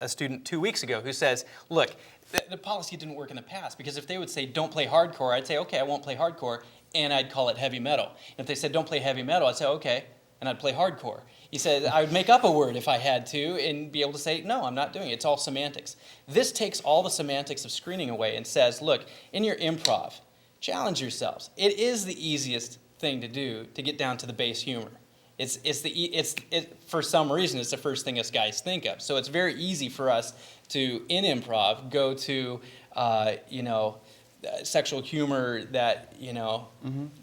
a student 2 weeks ago who says, look, the policy didn't work in the past, because if they would say don't play hardcore, I'd say, okay, I won't play hardcore, and I'd call it heavy metal. And if they said don't play heavy metal, I'd say, okay, and I'd play hardcore. He said I would make up a word if I had to and be able to say, no, I'm not doing it. It's all semantics. This takes all the semantics of screening away and says, look, in your improv, challenge yourselves. It is the easiest thing to do to get down to the base humor. For some reason, it's the first thing us guys think of. So it's very easy for us to, in improv, go to, sexual humor that,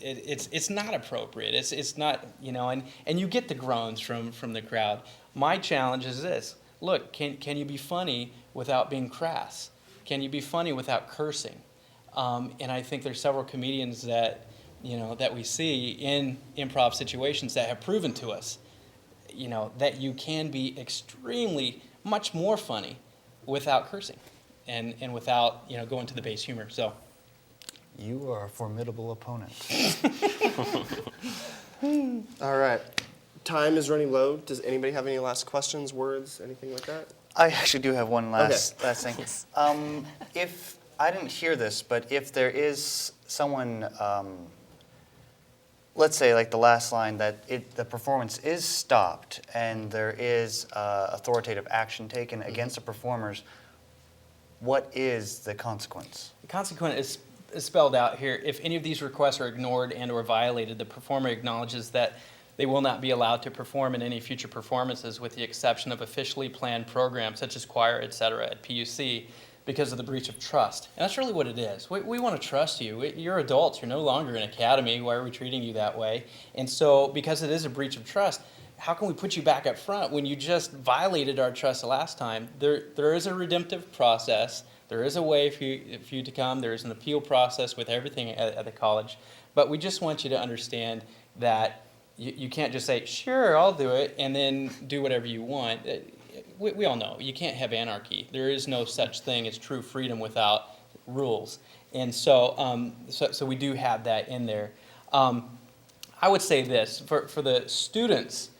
it's not appropriate. It's not, and you get the groans from the crowd. My challenge is this. Look, can you be funny without being crass? Can you be funny without cursing? And I think there's several comedians that we see in improv situations that have proven to us, that you can be extremely much more funny without cursing and without, going to the base humor. So, you are a formidable opponent. All right. Time is running low. Does anybody have any last questions, words, anything like that? I actually do have one last thing. If I didn't hear this, but if there is someone, let's say like the last line, that the performance is stopped and there is authoritative action taken against the performers, what is the consequence? The consequence is spelled out here. If any of these requests are ignored and or violated, the performer acknowledges that they will not be allowed to perform in any future performances with the exception of officially planned programs such as choir, etc. at PUC because of the breach of trust. And that's really what it is. We want to trust you. You're adults. You're no longer an academy. Why are we treating you that way? And so because it is a breach of trust, how can we put you back up front when you just violated our trust the last time? There is a redemptive process. There is a way for you to come. There is an appeal process with everything at the college. But we just want you to understand that you can't just say, sure, I'll do it, and then do whatever you want. We all know you can't have anarchy. There is no such thing as true freedom without rules. And so, so we do have that in there. I would say this, for the students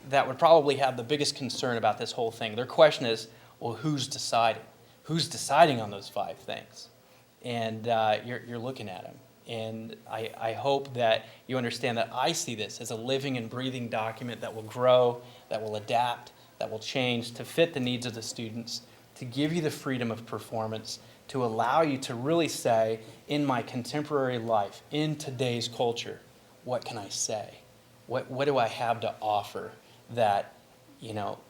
that would probably have the biggest concern about this whole thing, their question is, well, who's deciding? Who's deciding on those 5 things? And you're looking at them. And I hope that you understand that I see this as a living and breathing document that will grow, that will adapt, that will change to fit the needs of the students, to give you the freedom of performance, to allow you to really say, in my contemporary life, in today's culture, what can I say? What do I have to offer that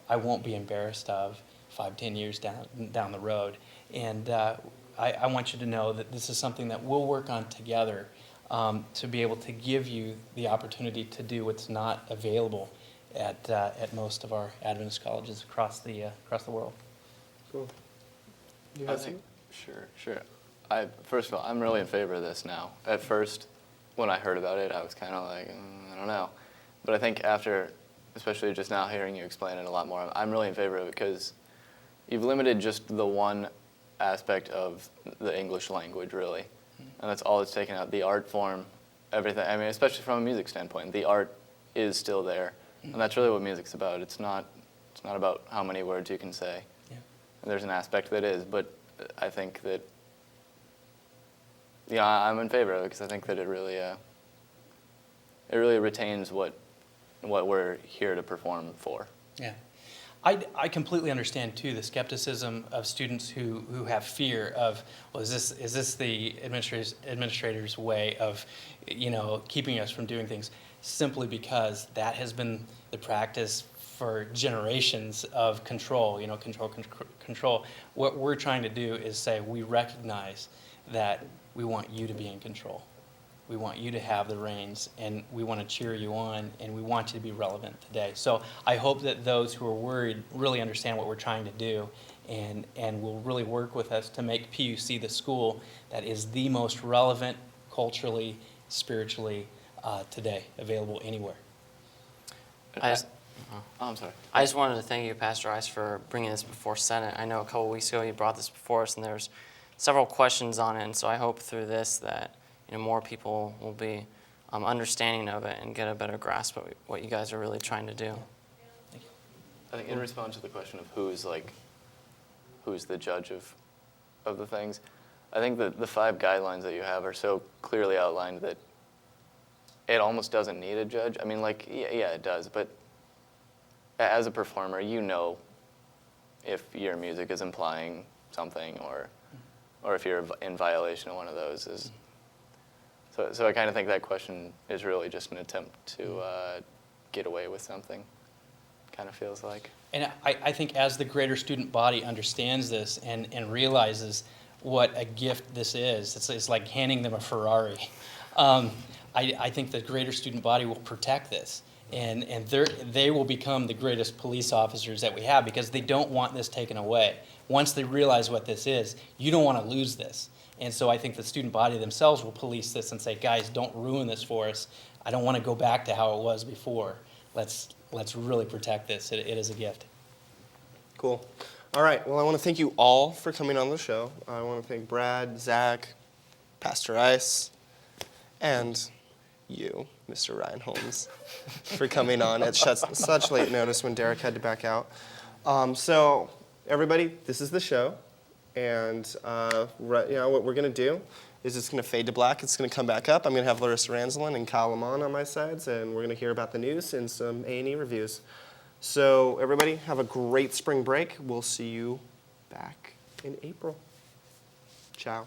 I won't be embarrassed of 5-10 years down the road? And I want you to know that this is something that we'll work on together to be able to give you the opportunity to do what's not available at most of our Adventist colleges across the world. Cool. You I have think, sure. First of all, I'm really in favor of this now. At first, when I heard about it, I was kind of like, I don't know. But I think after, especially just now hearing you explain it a lot more, I'm really in favor of it because you've limited just the one aspect of the English language, really. And that's all it's taken out. The art form, everything. I mean, especially from a music standpoint, the art is still there. And that's really what music's about. It's not about how many words you can say. Yeah. And there's an aspect that is, but I think that, I'm in favor of it because I think that it really retains what we're here to perform for. Yeah. I completely understand, too, the skepticism of students who have fear of, well, is this the administrator's way of, keeping us from doing things, simply because that has been the practice for generations of control, control. What we're trying to do is say we recognize that we want you to be in control. We want you to have the reins, and we want to cheer you on, and we want you to be relevant today. So I hope that those who are worried really understand what we're trying to do and will really work with us to make PUC the school that is the most relevant culturally, spiritually today, available anywhere. I'm sorry. I just wanted to thank you, Pastor Ice, for bringing this before Senate. I know a couple weeks ago you brought this before us, and there's several questions on it, and so I hope through this that more people will be understanding of it and get a better grasp of what you guys are really trying to do. I think in response to the question of who's who's the judge of the things. I think that the 5 guidelines that you have are so clearly outlined that it almost doesn't need a judge. I mean, like, yeah, it does, but as a performer, you know if your music is implying something or if you're in violation of one of those. So I kind of think that question is really just an attempt to get away with something, kind of feels like. And I think as the greater student body understands this and realizes what a gift this is, it's like handing them a Ferrari. I think the greater student body will protect this, and they will become the greatest police officers that we have because they don't want this taken away. Once they realize what this is, you don't want to lose this. And so I think the student body themselves will police this and say, guys, don't ruin this for us. I don't want to go back to how it was before. Let's really protect this. It is a gift. Cool. All right. Well, I want to thank you all for coming on the show. I want to thank Brad, Zach, Pastor Ice, and you, Mr. Ryan Holmes, for coming on at such late notice when Derek had to back out. So, everybody, this is the show. And what we're going to do is it's going to fade to black. It's going to come back up. I'm going to have Larissa Ranzelin and Kyle Lamont on my sides, and we're going to hear about the news and some A&E reviews. So everybody, have a great spring break. We'll see you back in April. Ciao.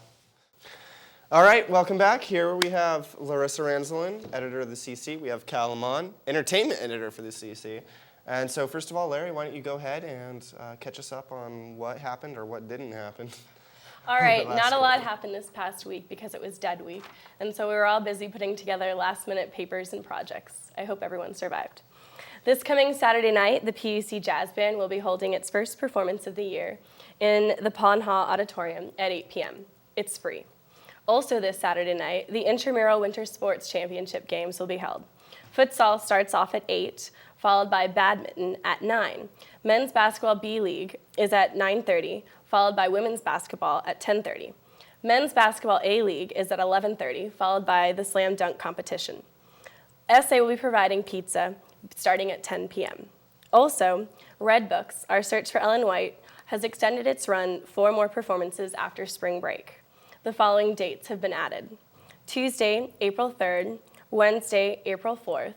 All right, welcome back. Here we have Larissa Ranzelin, editor of the CC. We have Kyle Lamont, entertainment editor for the CC. And so first of all, Larry, why don't you go ahead and catch us up on what happened or what didn't happen. All right, not a lot happened this past week because it was dead week. And so we were all busy putting together last-minute papers and projects. I hope everyone survived. This coming Saturday night, the PUC Jazz Band will be holding its first performance of the year in the Pon Ha Auditorium at 8 p.m. It's free. Also this Saturday night, the Intramural Winter Sports Championship games will be held. Futsal starts off at 8, followed by badminton at 9. Men's basketball B League is at 9:30, followed by women's basketball at 10:30. Men's basketball A League is at 11:30, followed by the slam dunk competition. SA will be providing pizza starting at 10 p.m. Also, Red Books, our search for Ellen White, has extended its run 4 more performances after spring break. The following dates have been added: Tuesday, April 3rd, Wednesday, April 4th,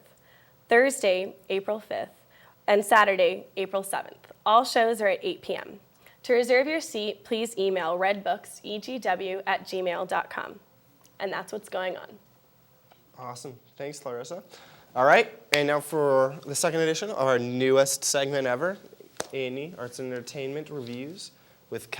Thursday, April 5th, and Saturday, April 7th. All shows are at 8 p.m. To reserve your seat, please email redbooksegw@gmail.com. And that's what's going on. Awesome. Thanks, Larissa. All right, and now for the second edition of our newest segment ever, A&E, Arts and Entertainment Reviews with Kyle.